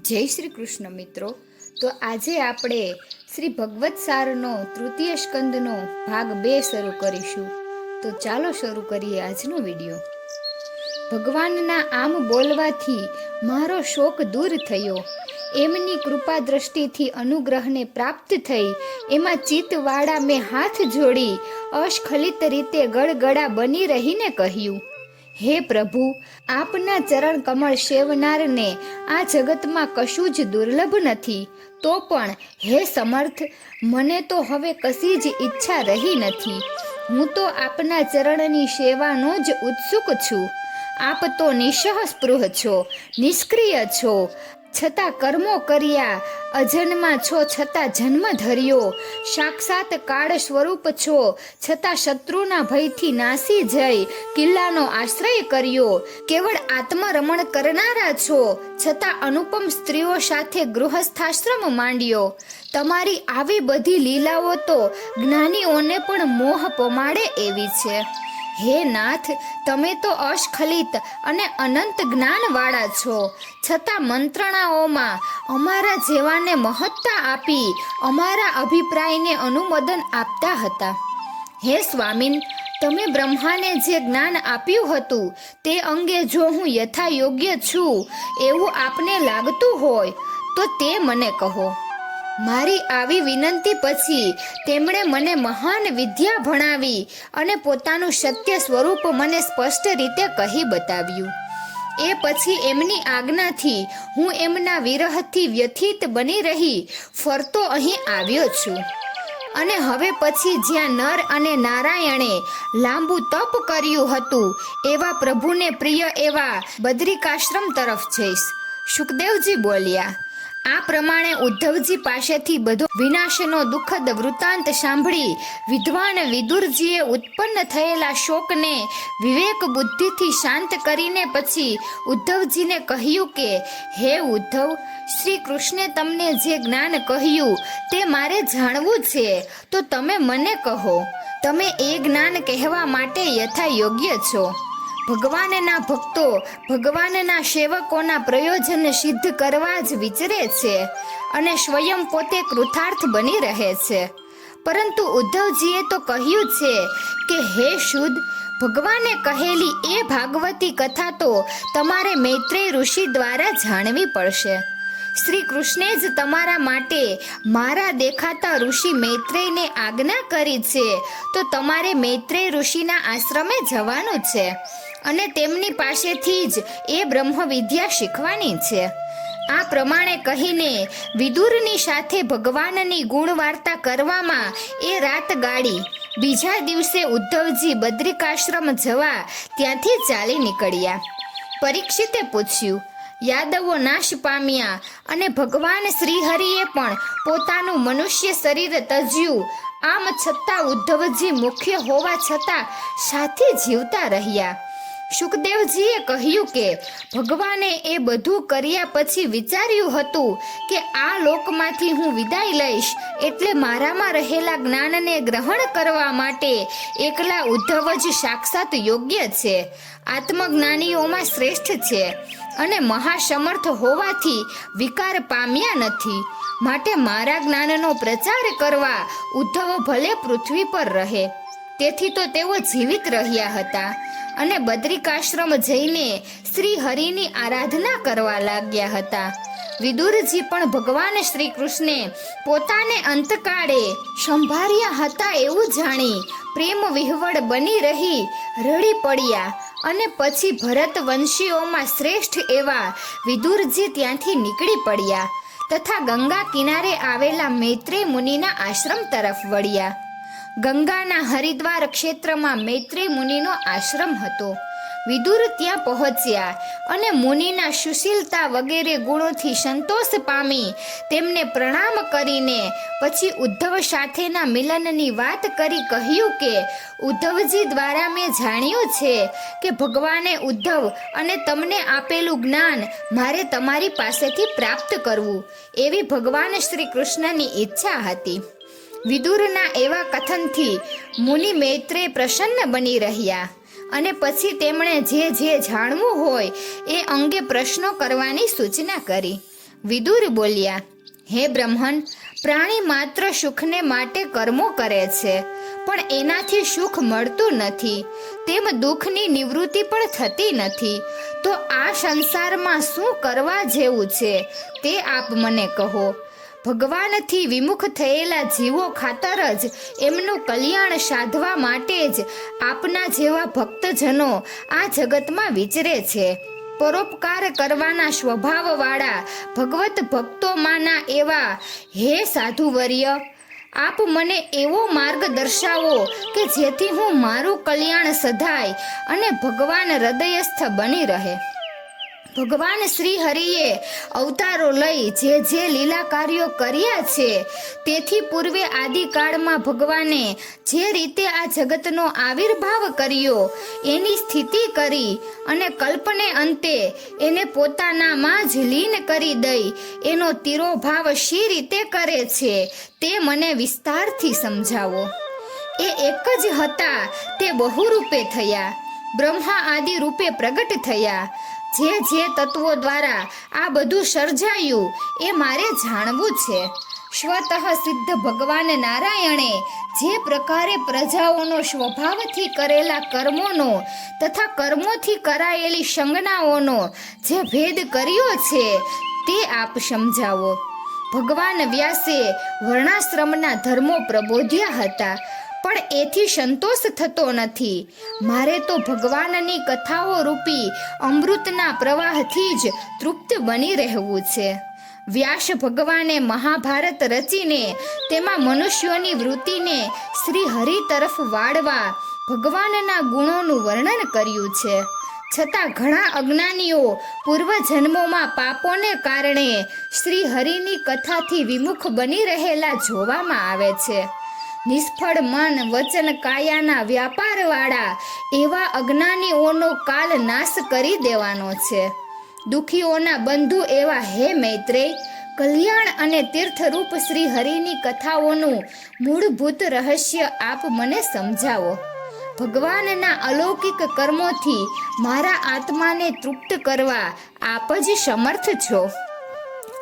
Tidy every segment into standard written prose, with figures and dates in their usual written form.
જય શ્રી કૃષ્ણ મિત્રો. તો આજે આપણે શ્રી ભગવત સારનો તૃતીય સ્કંદનો ભાગ 2 શરૂ કરીશું. તો ચાલો શરૂ કરીએ આજનો વિડીયો. ભગવાનના આમ બોલવાથી મારો શોક દૂર થયો, એમની કૃપા દ્રષ્ટિથી અનુગ્રહને પ્રાપ્ત થઈ. એમાં ચિત્તવાળા મેં હાથ જોડી અસ્ખલિત રીતે ગળગળા બની રહીને કહ્યું, હે પ્રભુ, આપના ચરણ કમળ સેવનારને આ જગતમાં કશું જ દુર્લભ નથી. તો પણ હે સમર્થ, મને તો હવે કશી જ ઈચ્છા રહી નથી. હું તો આપના ચરણની સેવાનો જ ઉત્સુક છું. આપ તો નિઃસ્પૃહ છો, નિષ્ક્રિય છો, છતાં કર્મો કર્યા, અજન્મા છો છતાં જન્મ ધર્યો, સાક્ષાત કાળ સ્વરૂપ છો છતાં શત્રુના ભયથી નાસી જઈ કિલ્લાનો આશ્રય કર્યો, કેવળ આત્મરમણ કરનારા છો છતાં અનુપમ સ્ત્રીઓ સાથે ગૃહસ્થાશ્રમ માંડ્યો. તમારી આવી બધી લીલાઓ તો જ્ઞાનીઓને પણ મોહ પમાડે એવી છે. હે નાથ, તમે તો અસ્ખલિત અને અનંત જ્ઞાનવાળા છો, છતાં મંત્રણાઓમાં અમારા જેવાને મહત્તા આપી અમારા અભિપ્રાયને અનુમોદન આપતા હતા. હે સ્વામીન, તમે બ્રહ્માને જે જ્ઞાન આપ્યું હતું તે અંગે જો હું યથા યોગ્ય છું એવું આપને લાગતું હોય તો તે મને કહો. મારી આવી વિનંતી પછી તેમણે મને મહાન વિદ્યા ભણાવી અને પોતાનું સત્ય સ્વરૂપ મને સ્પષ્ટ રીતે કહી બતાવ્યું. એ પછી એમની આજ્ઞાથી હું એમના વિરહથી વ્યથિત બની રહી ફરતો અહીં આવ્યો છું. અને હવે પછી જ્યાં નર અને નારાયણે લાંબુ તપ કર્યું હતું એવા પ્રભુને પ્રિય એવા બદ્રિકાશ્રમ તરફ જઈશ. સુખદેવજી બોલ્યા. આ પ્રમાણે ઉદ્ધવજી પાસેથી બધો વિનાશનો દુઃખદ વૃત્તાંત સાંભળી વિદ્વાન વિદુરજીએ ઉત્પન્ન થયેલા શોકને વિવેક બુદ્ધિથી શાંત કરીને પછી ઉદ્ધવજીને કહ્યું કે, હે ઉદ્ધવ, શ્રી કૃષ્ણે તમને જે જ્ઞાન કહ્યું તે મારે જાણવું છે, તો તમે મને કહો. તમે એ જ્ઞાન કહેવા માટે યથા યોગ્ય છો. ભગવાનના ભક્તો ભગવાનના સેવકોના પ્રયોજન સિદ્ધ કરવા જ વિચરે છે અને સ્વયં પોતે કૃતાર્થ બની રહે છે. પરંતુ ઉદ્ધવજીએ તો કહ્યું છે કે, હે શુદ્ધ, ભગવાને કહેલી એ ભાગવતી કથા તો તમારે મૈત્રેય ઋષિ દ્વારા જાણવી પડશે. શ્રી કૃષ્ણે જ તમારા માટે મારા દેખાતા ઋષિ મૈત્રેયને આજ્ઞા કરી છે, તો તમારે મૈત્રેય ઋષિના આશ્રમે જવાનું છે અને તેમની પાસેથી જ એ બ્રહ્મ વિદ્યા શીખવાની છે. આ પ્રમાણે કહીને વિદુરની સાથે ભગવાનની ગુણ વાર્તા કરવામાં એ રાત ગાળી. બીજા દિવસે ઉદ્ધવજી બદ્રિકાશ્રમ જવા ત્યાંથી ચાલી નીકળ્યા. પરીક્ષિતે પૂછ્યું, યાદવો નાશ પામ્યા અને ભગવાન શ્રીહરિએ પણ પોતાનું મનુષ્ય શરીર તજ્યું, આમ છતાં ઉદ્ધવજી મુખ્ય હોવા છતાં સાથે જીવતા રહ્યા. સુખદેવજીએ કહ્યું કે ભગવાને એ બધું કર્યા પછી વિચાર્યું હતું કે આ લોકમાંથી હું વિદાય લઈશ એટલે મારામાં રહેલા જ્ઞાનને ગ્રહણ કરવા માટે એકલા ઉદ્ધવ જ સાક્ષાત યોગ્ય છે, આત્મજ્ઞાનીઓમાં શ્રેષ્ઠ છે અને મહાસમર્થ હોવાથી વિકાર પામ્યા નથી. માટે મારા જ્ઞાનનો પ્રચાર કરવા ઉદ્ધવ ભલે પૃથ્વી પર રહે. તેથી તો તેઓ જીવિત રહ્યા હતા અને બદ્રિકાશ્રમ જઈને શ્રી હરિની આરાધના કરવા લાગ્યા હતા. વિદુરજી પણ ભગવાન શ્રી કૃષ્ણે પોતાને અંતકાળે સંભાળ્યા હતા એવું જાણી પ્રેમ વિહવળ બની રહી રડી પડ્યા. અને પછી ભરત વંશીઓમાં શ્રેષ્ઠ એવા વિદુરજી ત્યાંથી નીકળી પડ્યા તથા ગંગા કિનારે આવેલા મૈત્રેય મુનિના આશ્રમ તરફ વળ્યા. ગંગાના હરિદ્વાર ક્ષેત્રમાં મૈત્રેય મુનિનો આશ્રમ હતો. વિદુર ત્યાં પહોંચ્યા અને મુનિના સુશીલતા વગેરે ગુણોથી સંતોષ પામી તેમને પ્રણામ કરીને પછી ઉદ્ધવ સાથેના મિલનની વાત કરી કહ્યું કે, ઉદ્ધવજી દ્વારા મેં જાણ્યું છે કે ભગવાને ઉદ્ધવ અને તમને આપેલું જ્ઞાન મારે તમારી પાસેથી પ્રાપ્ત કરવું એવી ભગવાન શ્રી કૃષ્ણની ઈચ્છા હતી. વિદુરના એવા કથનથી મુનિ મૈત્રેય પ્રસન્ન બની રહ્યા અને પછી તેમણે જે જાણવું હોય એ અંગે પ્રશ્નો કરવાની સૂચના કરી. વિદુર બોલ્યા, હે બ્રહ્મન, પ્રાણી માત્ર સુખને માટે કર્મો કરે છે, પણ એનાથી સુખ મળતું નથી, તેમ દુઃખની નિવૃત્તિ પણ થતી નથી. તો આ સંસારમાં શું કરવા જેવું છે તે આપ મને કહો. ભગવાનથી વિમુખ થયેલા જીવો ખાતર જ એમનું કલ્યાણ સાધવા માટે જ આપના જેવા ભક્તજનો આ જગતમાં વિચરે છે. પરોપકાર કરવાના સ્વભાવવાળા ભગવત ભક્તોમાંના એવા હે સાધુવર્ય, આપ મને એવો માર્ગ દર્શાવો કે જેથી હું મારું કલ્યાણ સધાય અને ભગવાન હૃદયસ્થ બની રહે. ભગવાન શ્રી હરિએ અવતારો લઈ જે લીલા કાર્યો કર્યા છે, તેથી પૂર્વે આદિકાળમાં ભગવાને જે રીતે આ જગતનો આવિર્ભાવ કર્યો, એની સ્થિતિ કરી અને કલ્પને અંતે એને પોતાનામાં જ લીન કરી દઈ એનો તિરોભાવ શી રીતે કરે છે તે મને વિસ્તારથી સમજાવો. એ એક જ હતા તે બહુરૂપે થયા, બ્રહ્મા આદિ રૂપે પ્રગટ થયા. જે તત્વો દ્વારા આ બધું સર્જાયું એ મારે જાણવું છે. સ્વતઃ સિદ્ધ ભગવાન નારાયણે જે પ્રકારે પ્રજાઓનો સ્વભાવથી કરેલા કર્મોનો તથા કર્મોથી કરાયેલી સંજ્ઞાઓનો જે ભેદ કર્યો છે તે આપ સમજાવો. ભગવાન વ્યાસે વર્ણાશ્રમના ધર્મો પ્રબોધ્યા હતા, પણ એથી સંતોષ થતો નથી. મારે તો ભગવાનની કથાઓ રૂપી અમૃતના પ્રવાહથી જ તૃપ્ત બની રહેવું છે. વ્યાસ ભગવાને મહાભારત રચીને તેમાં મનુષ્યોની વૃત્તિને શ્રી હરિ તરફ વાળવા ભગવાનના ગુણોનું વર્ણન કર્યું છે. છતાં ઘણા અજ્ઞાનીઓ પૂર્વજન્મોમાં પાપોને કારણે શ્રી હરિની કથાથી વિમુખ બની રહેલા જોવામાં આવે છે. નિષ્ફળ મન વચન કાયાના વ્યાપારવાળા એવા અજ્ઞાનીઓનો કાલ નાશ કરી દેવાનો છે. દુઃખીઓના બંધુ એવા હે મૈત્રેય, કલ્યાણ અને તીર્થરૂપ શ્રી હરિની કથાઓનું મૂળભૂત રહસ્ય આપ મને સમજાવો. ભગવાનના અલૌકિક કર્મોથી મારા આત્માને તૃપ્ત કરવા આપ જ સમર્થ છો.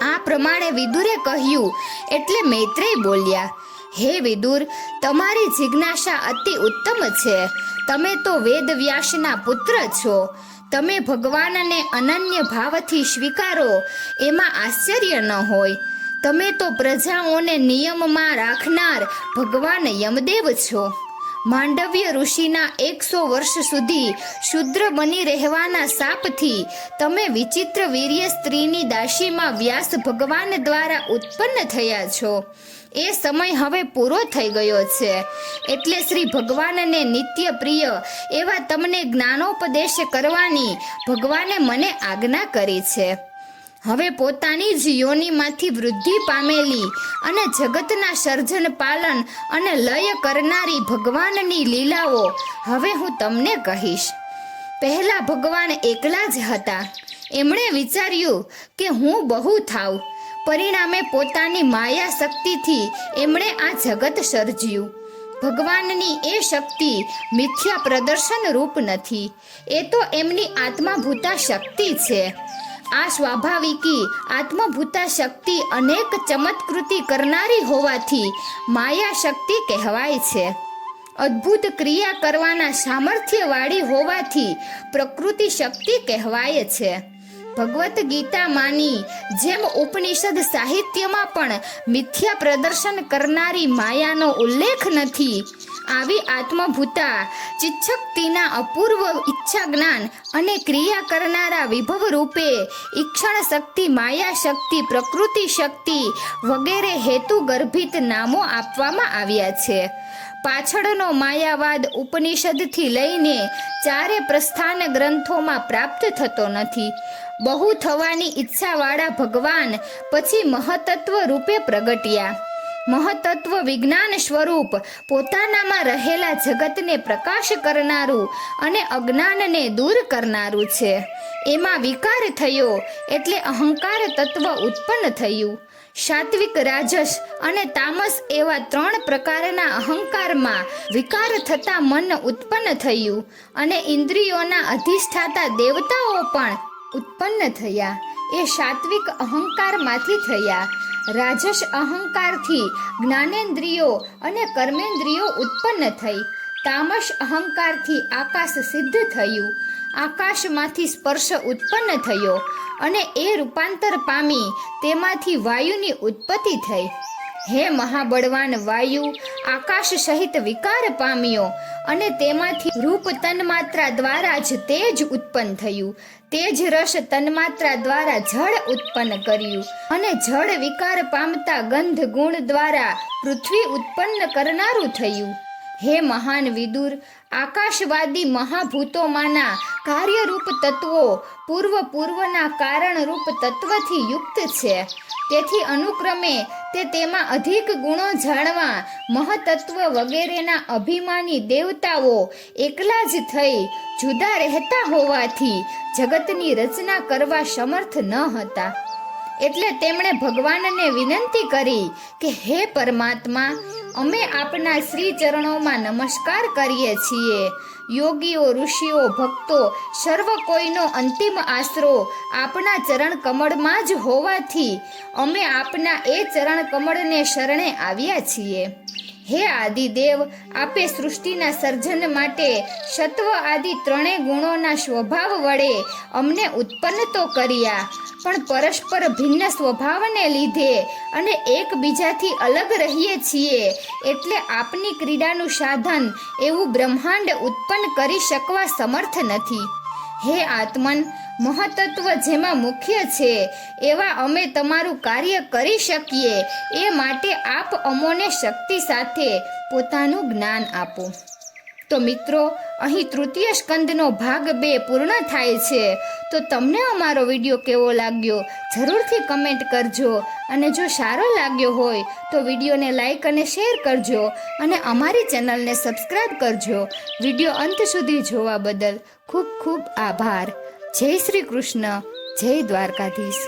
આ પ્રમાણે વિદુરે કહ્યું એટલે મૈત્રેય બોલ્યા, હે વિદુર, તમારી જિજ્ઞાસા અતિ ઉત્તમ છે. તમે તો વેદવ્યાસના પુત્ર છો. તમે ભગવાનને અનન્ય ભાવથી સ્વીકારો એમાં આશ્ચર્ય ન હોય. તમે તો પ્રજાઓને નિયમમાં રાખનાર ભગવાન યમદેવ છો. માંડવ્ય ઋષિના 100 વર્ષ સુધી શુદ્ર બની રહેવાના શાપથી તમે વિચિત્ર વીર્ય સ્ત્રીની દાસીમાં વ્યાસ ભગવાન દ્વારા ઉત્પન્ન થયા છો. એ સમય હવે પૂરો થઈ ગયો છે, એટલે શ્રી ભગવાનને નિત્ય પ્રિય એવા તમને જ્ઞાનોપદેશ કરવાની ભગવાને મને આજ્ઞા કરી છે. હવે પોતાની જ યોનિમાંથી વૃદ્ધિ પામેલી અને જગતના સર્જન પાલન અને લય કરનારી ભગવાનની લીલાઓ હવે હું તમને કહીશ. પહેલા ભગવાન એકલા જ હતા. એમણે વિચાર્યું કે હું બહુ થાવ. પરિણામે પોતાની માયા શક્તિથી એમણે આ જગત સર્જ્યું. ભગવાનની એ શક્તિ મિથ્યા પ્રદર્શન રૂપ નથી, એ તો એમની આત્માભૂતા શક્તિ છે. આ સ્વાભાવિકી આત્મભૂતા શક્તિ અનેક ચમત્કૃતિ કરનારી હોવાથી માયા શક્તિ કહેવાય છે. અદ્ભુત ક્રિયા કરવાના સામર્થ્યવાળી હોવાથી પ્રકૃતિ શક્તિ કહેવાય છે. ભગવદ્ ગીતામાંની જેમ ઉપનિષદ સાહિત્યમાં પણ મિથ્યા પ્રદર્શન કરનારી માયાનો ઉલ્લેખ નથી. આવી આત્મભૂતા ચિત્શક્તિના અપૂર્વ ઈચ્છા જ્ઞાન અને ક્રિયા કરનારા વિભવ રૂપે ઈક્ષણ શક્તિ, માયા શક્તિ, પ્રકૃતિ શક્તિ વગેરે હેતુ ગર્ભિત નામો આપવામાં આવ્યા છે. પાછળનો માયાવાદ ઉપનિષદથી લઈને ચારે પ્રસ્થાન ગ્રંથોમાં પ્રાપ્ત થતો નથી. બહુ થવાની ઈચ્છાવાળા ભગવાન પછી મહતત્વ રૂપે પ્રગટ્યા. મહતત્વ વિજ્ઞાન સ્વરૂપ પોતાનામાં રહેલા જગતને પ્રકાશ કરનારું અને અજ્ઞાનને દૂર કરનારું છે. એમાં વિકાર થયો એટલે અહંકાર તત્વ ઉત્પન્ન થયું. સાત્વિક, રાજસ અને તામસ એવા 3 પ્રકારના અહંકારમાં વિકાર થતા મન ઉત્પન્ન થયું અને ઇન્દ્રિયોના અધિષ્ઠાતા દેવતાઓ પણ ઉત્પન્ન થયા. એ સાત્વિક અહંકારમાંથી થયા. રાજસ અહંકારથી જ્ઞાનેન્દ્રિયો અને કર્મેન્દ્રિયો ઉત્પન્ન થઈ. તામસ અહંકારથી આકાશ સિદ્ધ થયું. આકાશમાંથી સ્પર્શ ઉત્પન્ન થયો અને એ રૂપાંતર પામી તેમાંથી વાયુની ઉત્પત્તિ થઈ. હે મહાબળવાન વાયુ, આકાશ સહિત વિકાર પામ્યો અને તેમાંથી રૂપ તન્માત્રા દ્વારા જ તેજ ઉત્પન્ન થયું. તેજ રસ તન્માત્રા દ્વારા જળ ઉત્પન્ન કર્યું અને જળ વિકાર પામતા ગંધ ગુણ દ્વારા પૃથ્વી ઉત્પન્ન કરનારું થયું. હે મહાન વિદુર, આકાશવાદી મહાભૂતોમાંના કાર્યરૂપ તત્વો પૂર્વના કારણરૂપ તત્વથી યુક્ત છે. તેથી અનુક્રમે તે તેમાં અધિક ગુણો જાણવા મહતત્વ વગેરેના અભિમાની દેવતાઓ એકલા જ થઈ જુદા રહેતા હોવાથી જગતની રચના કરવા સમર્થ ન હતા. એટલે તેમણે ભગવાનને વિનંતી કરી કે હે પરમાત્મા, અમે આપના શ્રી ચરણોમાં નમસ્કાર કરીએ છીએ. યોગીઓ, ઋષિઓ, ભક્તો સર્વ કોઈનો અંતિમ આશરો આપના ચરણ કમળમાં જ હોવાથી અમે આપના એ ચરણ કમળને શરણે આવ્યા છીએ. હે આદિદેવ, આપે સૃષ્ટિના સર્જન માટે સત્વ આદિ ત્રણેય ગુણોના સ્વભાવ વડે અમને ઉત્પન્ન તો કર્યા, પણ પરસ્પર ભિન્ન સ્વભાવને લીધે અને એકબીજાથી અલગ રહીએ છીએ એટલે આપની ક્રીડાનું સાધન એવું બ્રહ્માંડ ઉત્પન્ન કરી શકવા સમર્થ નથી. હે આત્મન, મહતત્વ જેમાં મુખ્ય છે એવા અમે તમારું કાર્ય કરી શકીએ એ માટે આપ અમોને શક્તિ સાથે પોતાનું જ્ઞાન આપો. તો મિત્રો, અહીં તૃતીય સ્કંદનો ભાગ 2 પૂર્ણ થાય છે. તો તમને અમારો વિડીયો કેવો લાગ્યો જરૂરથી કમેન્ટ કરજો અને જો સારો લાગ્યો હોય તો વિડીયોને લાઈક અને શેર કરજો અને અમારી ચેનલને સબસ્ક્રાઈબ કરજો. વિડીયો અંત સુધી જોવા બદલ ખૂબ ખૂબ આભાર. જય શ્રી કૃષ્ણ, જય દ્વારકાધીશ.